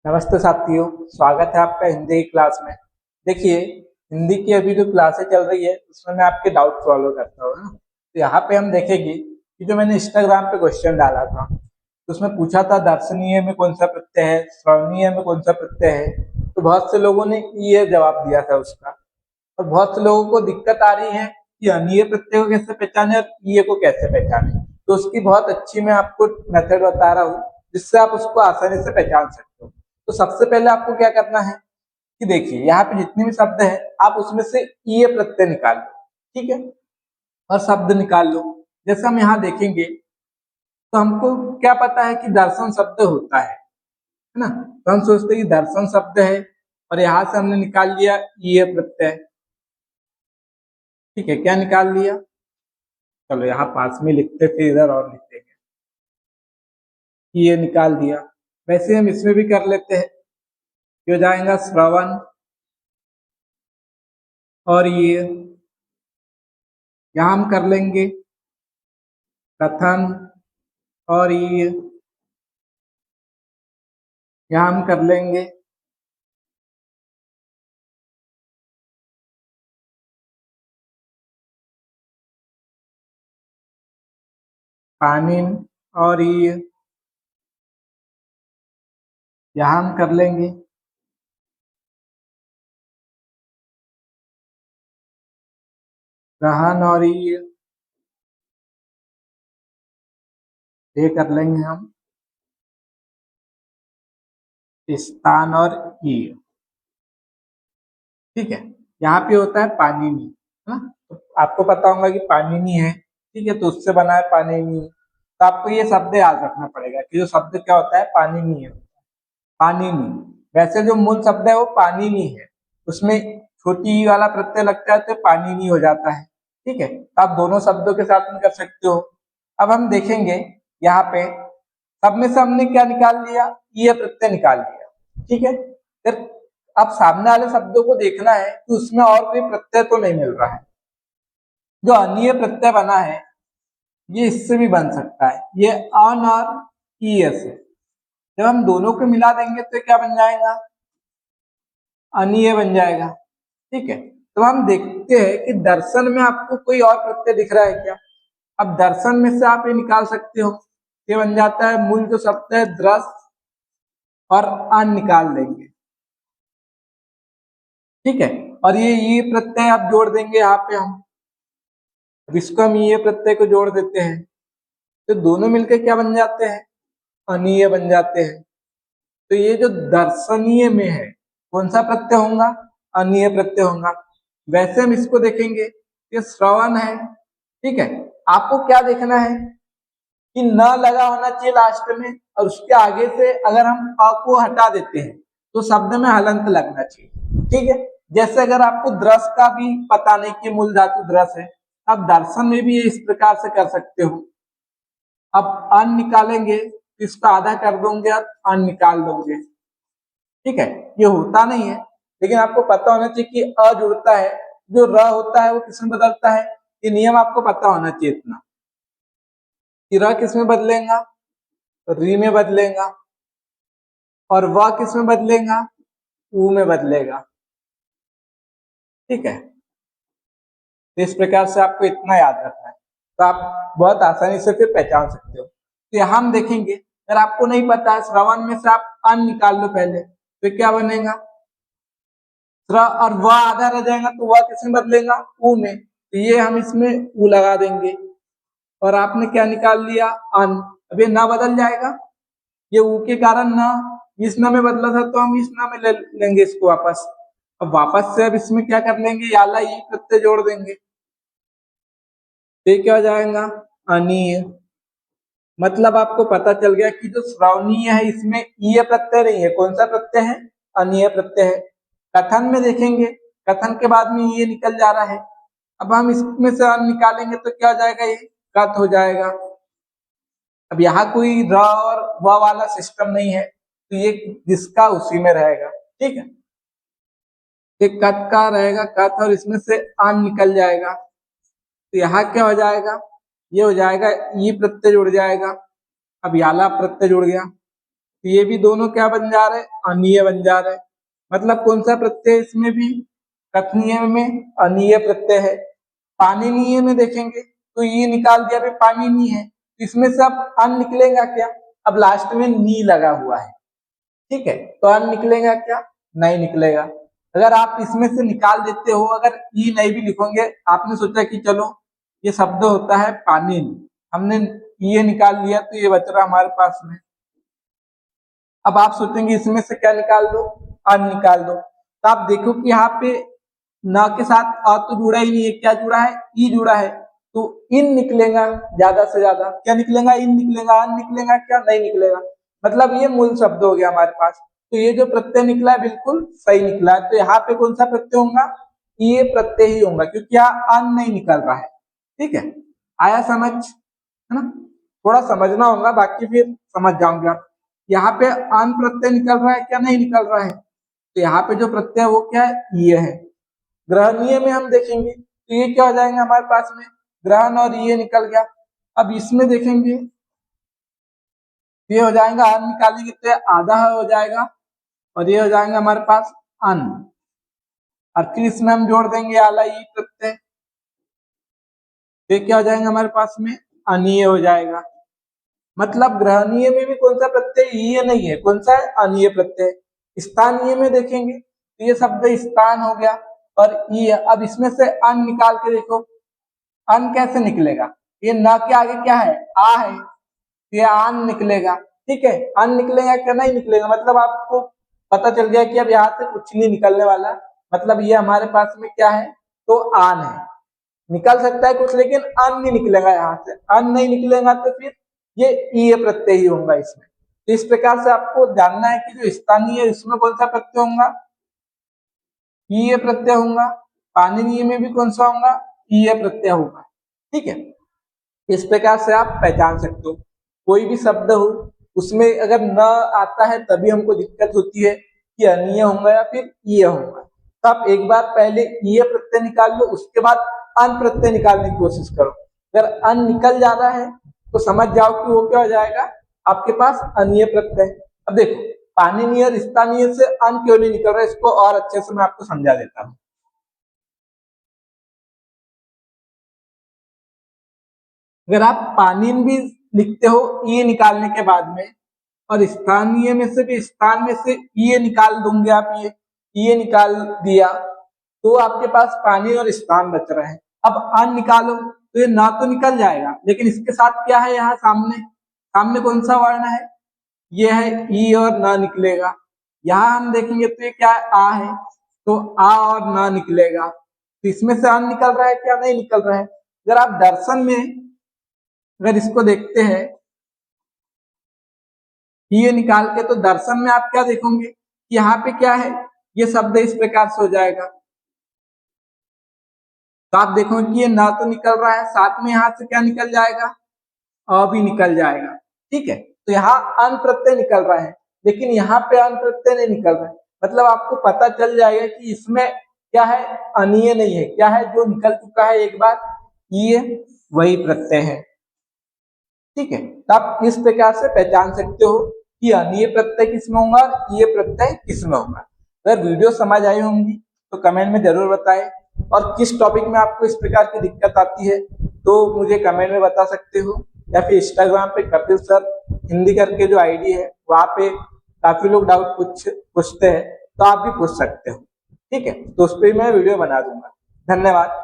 नमस्ते साथियों। स्वागत है आपका हिंदी की क्लास में। देखिए, हिंदी की अभी जो क्लासें चल रही है उसमें मैं आपके डाउट सॉल्व करता हूँ ना। तो यहाँ पे हम देखेंगे कि जो मैंने इंस्टाग्राम पे क्वेश्चन डाला था तो उसमें पूछा था दर्शनीय में कौन सा प्रत्यय है, श्रवणीय में कौन सा प्रत्यय है। तो बहुत से लोगों ने ये जवाब दिया था उसका, और बहुत से लोगों को दिक्कत आ रही है कि अनीय प्रत्यय को कैसे पहचाने और ईय को कैसे पहचाने। तो उसकी बहुत अच्छी मैं आपको मेथड बता रहा हूँ जिससे आप उसको आसानी से पहचान सकते हो। तो सबसे पहले आपको क्या करना है कि देखिए यहाँ पे जितने भी शब्द हैं आप उसमें से ईय प्रत्यय निकाल लो, ठीक है, और शब्द निकाल लो। जैसे हम यहाँ देखेंगे तो हमको क्या पता है कि दर्शन शब्द होता है ना। तो हम सोचते हैं कि दर्शन शब्द है और यहाँ से हमने निकाल लिया ईय प्रत्यय। ठीक है, क्या निकाल लिया, चलो यहाँ पास में लिखते थे, इधर और लिखते हैं, ये निकाल दिया। वैसे हम इसमें भी कर लेते हैं, ये हो जाएगा श्रवण, और ये यहाँ हम कर लेंगे कथन, और ये यहाँ हम कर लेंगे पानिन, और ये यहाँ हम कर लेंगे ग्रहण, और ये कर लेंगे हम स्थान, और ये। ठीक है, यहाँ पे होता है पानिनी, है ना। तो आपको पता होगा कि पानिनी है, ठीक है, तो उससे बना है पानिनी। तो आपको ये शब्द याद रखना पड़ेगा कि जो शब्द क्या होता है, पानिनी है, पानिनी। वैसे जो मूल शब्द है वो पानिनी है, उसमें छोटी ई वाला प्रत्यय लगता है तो पानिनी हो जाता है। ठीक है, तो आप दोनों शब्दों के साथ में कर सकते हो। अब हम देखेंगे यहाँ पे सब में से हमने क्या निकाल लिया, ये प्रत्यय निकाल लिया। ठीक है, फिर अब सामने वाले शब्दों को देखना है कि उसमें और कोई प्रत्यय तो नहीं मिल रहा है। जो अनीय प्रत्यय बना है ये इससे भी बन सकता है, ये अन और ई से। जब हम दोनों को मिला देंगे तो क्या बन जाएगा, अनीय बन जाएगा। ठीक है, तो हम देखते हैं कि दर्शन में आपको कोई और प्रत्यय दिख रहा है क्या। अब दर्शन में से आप ये निकाल सकते हो, ये बन जाता है मूल जो शब्द है दृश्य, और अन निकाल देंगे। ठीक है, और ये प्रत्यय आप जोड़ देंगे यहाँ पे हम, अब इसको हम ये प्रत्यय को जोड़ देते हैं तो दोनों मिलकर क्या बन जाते हैं, अनीय बन जाते हैं। तो ये जो दर्शनीय में है कौन सा प्रत्यय होगा, अनीय प्रत्यय होगा। वैसे हम इसको देखेंगे, ये श्रवण है। ठीक है, आपको क्या देखना है कि न लगा होना चाहिए लास्ट में, और उसके आगे से अगर हम अ को हटा देते हैं तो शब्द में हलंत लगना चाहिए। ठीक है, जैसे अगर आपको दृश्य का भी पता नहीं कि मूल धातु दृश्य है, आप दर्शन में भी इस प्रकार से कर सकते हो। अब अन निकालेंगे तो इसका आधा कर दोगे और अन निकाल दोगे। ठीक है, ये होता नहीं है लेकिन आपको पता होना चाहिए कि अ जुड़ता है, जो र होता है वो किसमें बदलता है, ये नियम आपको पता होना चाहिए इतना कि र किसमें बदलेगा, री में बदलेगा, और वह किसमें बदलेगा, ऊ में बदलेगा। ठीक है, तो इस प्रकार से आपको इतना याद रखना है, तो आप बहुत आसानी से फिर पहचान सकते हो। तो यहाँ हम देखेंगे, अगर आपको नहीं पता है श्रवण में से आप अन निकाल लो पहले, तो क्या बनेगा, श्र और वह आधा रह जाएगा तो वह किसमें बदलेगा, ऊ में। तो ये हम इसमें ऊ लगा देंगे, और आपने क्या निकाल लिया, अन। अब ये ना बदल जाएगा, ये ऊ के कारण ना इस ना में बदला था तो हम इस ना में ले लेंगे इसको वापस। अब वापस से अब इसमें क्या कर लेंगे, याला ई प्रत्यय जोड़ देंगे, ये क्या हो जाएगा, अनीय। मतलब आपको पता चल गया कि जो श्रावणीय है इसमें ईय प्रत्यय नहीं है, कौन सा प्रत्यय है, अनीय प्रत्यय है। कथन में देखेंगे, कथन के बाद में ये निकल जा रहा है, अब हम इसमें से अन निकालेंगे तो क्या हो जाएगा, ये कथ हो जाएगा। अब यहाँ कोई र और व वाला सिस्टम नहीं है तो ये जिसका उसी में रहेगा। ठीक है, ये कथ का रहेगा कथ, और इसमें से अन निकल जाएगा तो यहाँ क्या हो जाएगा, ये हो जाएगा ई प्रत्यय जुड़ जाएगा। अब याला प्रत्यय जुड़ गया, तो ये भी दोनों क्या बन जा रहे हैं, अनीय बन जा रहे हैं। मतलब कौन सा प्रत्यय इसमें भी, कथनीय में अनीय प्रत्यय है। पाणिनीय में देखेंगे तो ये निकाल दिया, पाणिनीय है, तो इसमें से अब अन निकलेगा क्या, अब लास्ट में नी लगा हुआ है, ठीक है, तो अन निकलेगा क्या, नहीं निकलेगा। अगर आप इसमें से निकाल देते हो, अगर ई नहीं भी लिखोगे, आपने सोचा कि चलो ये शब्द होता है पानिन, हमने ये निकाल लिया तो ये बच रहा हमारे पास में। अब आप सोचेंगे इसमें से क्या निकाल दो, अन निकाल दो, तो आप देखो कि यहाँ पे न के साथ अ तो जुड़ा ही नहीं है, क्या जुड़ा है, ई जुड़ा है, तो इन निकलेगा ज्यादा से ज्यादा, क्या निकलेगा, इन निकलेगा, अन निकलेगा क्या, नहीं निकलेगा। मतलब ये मूल शब्द हो गया हमारे पास। तो ये जो प्रत्यय निकला है बिल्कुल सही निकला है। तो यहाँ पे कौन सा प्रत्यय होगा, ये प्रत्यय ही होगा, क्योंकि यहाँ अन नहीं निकल रहा है। ठीक है, आया समझ, है ना, थोड़ा समझना होगा, बाकी फिर समझ जाओगे आप। यहाँ पे अन प्रत्यय निकल रहा है क्या, नहीं निकल रहा है, तो यहाँ पे जो प्रत्यय वो क्या है, ये है। ग्रहणीय में हम देखेंगे तो ये क्या हो जाएगा हमारे पास में, ग्रहण और ये निकल गया। अब इसमें देखेंगे ये हो जाएगा, अन निकालेंगे तो आधा हो जाएगा, और ये हो जाएगा हमारे पास अन, और फिर इसमें हम जोड़ देंगे आला ई प्रत्यय, तो क्या हो जाएगा हमारे पास में, अनीय हो जाएगा। मतलब ग्रहणीय में भी कौन सा प्रत्यय, ये नहीं है, कौन सा है, अनीय प्रत्यय। स्थानीय में देखेंगे तो ये शब्द स्थान हो गया और ये। अब इसमें से अन निकाल के देखो, अन कैसे निकलेगा, ये न के आगे क्या है, आ है, ये अन निकलेगा। ठीक है, अन निकलेगा क्या, नहीं निकलेगा। मतलब आपको पता चल गया कि अब यहाँ से कुछ नहीं निकलने वाला, मतलब ये हमारे पास में क्या है, तो आन है। निकल सकता है कुछ, लेकिन अन नहीं निकलेगा, यहाँ से अन नहीं निकलेगा तो फिर ये ईय प्रत्यय ही होगा इसमें। तो इस प्रकार से आपको जानना है कि जो स्थानीय है इसमें कौन सा प्रत्यय होगा, ईय प्रत्यय होगा। पाणिनीय में भी कौन सा होगा, ईय प्रत्यय होगा। ठीक है, इस प्रकार से आप पहचान सकते हो। कोई भी शब्द हो उसमें अगर न आता है तभी हमको दिक्कत होती है कि अनीय होगा या फिर ईय होगा। तो आप एक बार पहले ईय प्रत्यय निकाल लो, उसके बाद अन प्रत्यय निकालने की कोशिश करो। अगर अन निकल जा रहा है तो समझ जाओ कि वो क्या हो जाएगा, आपके पास अनीय प्रत्यय। अब देखो पाणिनीय और स्थानीय से अन क्यों नहीं निकल रहा है, इसको और अच्छे से मैं आपको समझा देता हूँ। अगर आप पानीन भी लिखते हो ये निकालने के बाद में, और स्थानीय में से भी, स्थान में से ये निकाल दूंगे आप, ये निकाल दिया, तो आपके पास पानी और स्थान बच रहे हैं। अब अन निकालो तो ये ना तो निकल जाएगा, लेकिन इसके साथ क्या है, यहाँ सामने, सामने कौन सा वर्ण है, ये है ई, और ना निकलेगा। यहाँ हम देखेंगे तो ये क्या है, आ है, तो आ और ना निकलेगा। तो इसमें से अन निकल रहा है क्या, नहीं निकल रहा है। अगर आप दर्शन में अगर इसको देखते हैं ये निकाल के, तो दर्शन में आप क्या देखोगे कि यहाँ पे क्या है, ये शब्द इस प्रकार से हो जाएगा। तो आप देखोगे कि ये ना तो निकल रहा है, साथ में यहाँ से क्या निकल जाएगा, अ भी निकल जाएगा। ठीक है, तो यहाँ अन प्रत्यय निकल रहा है, लेकिन यहाँ पे अन प्रत्यय नहीं निकल रहा है। मतलब आपको पता चल जाएगा कि इसमें क्या है, अनीय नहीं है, क्या है, जो निकल चुका है एक बार, ये वही प्रत्यय है। ठीक है, तो आप इस प्रकार से पहचान सकते हो कि अनीय प्रत्यय किसमें होगा और ये प्रत्यय किसमें होगा। अगर वीडियो समझ आई होंगी तो कमेंट में जरूर बताएं, और किस टॉपिक में आपको इस प्रकार की दिक्कत आती है तो मुझे कमेंट में बता सकते हो, या फिर इंस्टाग्राम पे कपिल सर हिंदी करके जो आईडी है वहां पे काफी लोग डाउट पूछते हैं, तो आप भी पूछ सकते हो। ठीक है, तो उस पर मैं वीडियो बना दूंगा। धन्यवाद।